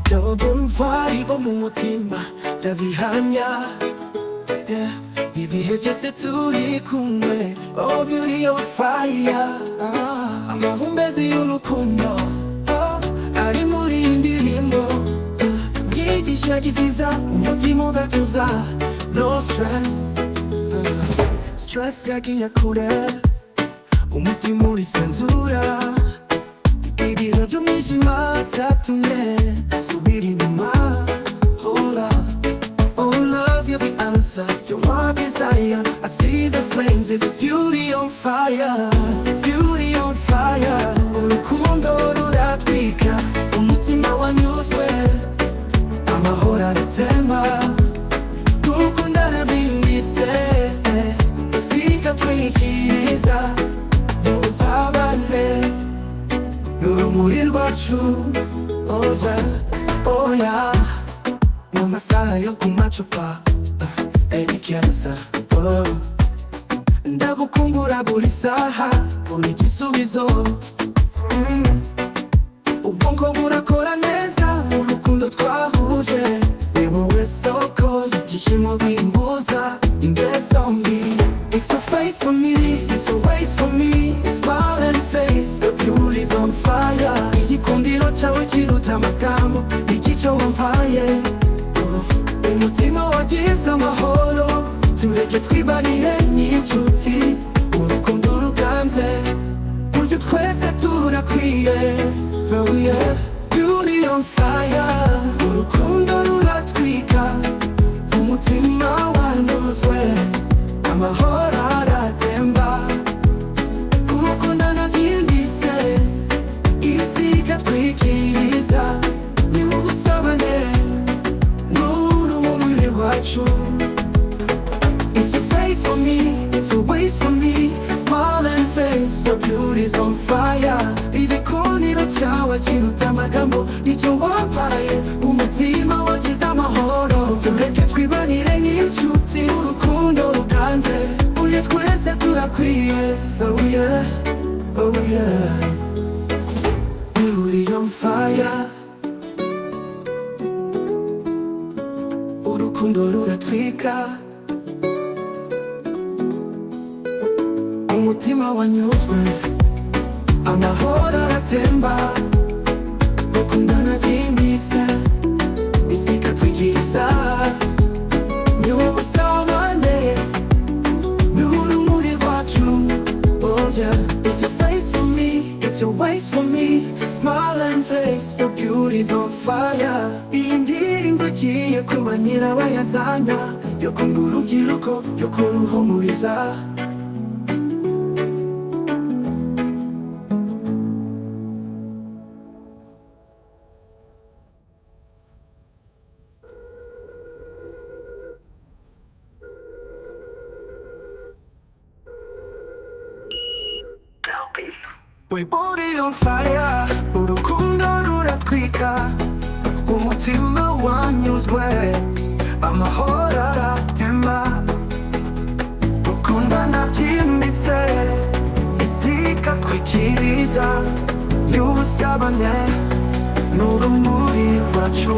Ndabumva ribo mu mutima ndabihamya, ibihe byose turi kumwe. Oh beauty on fire, amahumbezi y'urukundo ari muri iyi ndirimbo. Byigisha giziza umutima ugatuza. No stress, stress yagiye kure, umutima urisanzura. Ibihe by'umwijima byatumye subira inyuma. Oh love, you're the answer, you're my desire. I see the flames, it's beauty on fire, beauty on fire. Urukundo ruratwika, umutima wanyuzwe, amahoro aratemba. Gukundana bimbise, zikatwikiriza ubusabane n'urumuri rwacu. Oya mu masaha yo ku macupa n'ikiyabusa. Ndagukumbura buri saha, buri gisubizo. Ubwonko burakora neza mu rukundo twahuje. Ni wowe soko y'ibyishimo bimbuza ingeso mbi. It's a face for me, it's a waste for me. Smile and face, the beauty's on fire. Igikundiro cyawe kiruta amagambo, igico wampaye. Umutima wagize amahoro, tureke twibanire nk'inshuti. Urukundo ruganze, buryo twese turakwiye. Oh yeah, beauty on fire. Urukundo ruratwika, umutima wanyuzwe, amahoro aratemba. Gukundana byimbitse, isi ikatwikiriza. Ni ubusabane n'urumuri rwacu. It's a face for me, it's a waste for me. Smile and face, your beauty's on fire. Igikundiro cyawe kiruta amagambo, icyo wampaye. Umutima wagize amahoro, tureke twibanire nk'inshuti. Urukundo ruganze, burya twese turakwiye. Oh yeah, oh yeah, beauty on fire. Urukundo ruratwika, umutima wanyuzwe, amahoro aratemba. Gukundana byimbitse, isi ikatwikiriza. Ni ubusabane n'urumuri rwacu. Oh yeah, it's a face for me, it's a waste for me. Smile and face, your beauty's on fire. Iyi ndirimbo igiye kuba nyirabayazana yo kunga urubyiruko, yo kuruhumuriza. We body on fire, urukundo ruratwika, umutima wanyuzwe, amahoro aratemba. Gukundana byimbitse, isi ikatwikiriza. Ni ubusabane n'urumuri rwacu.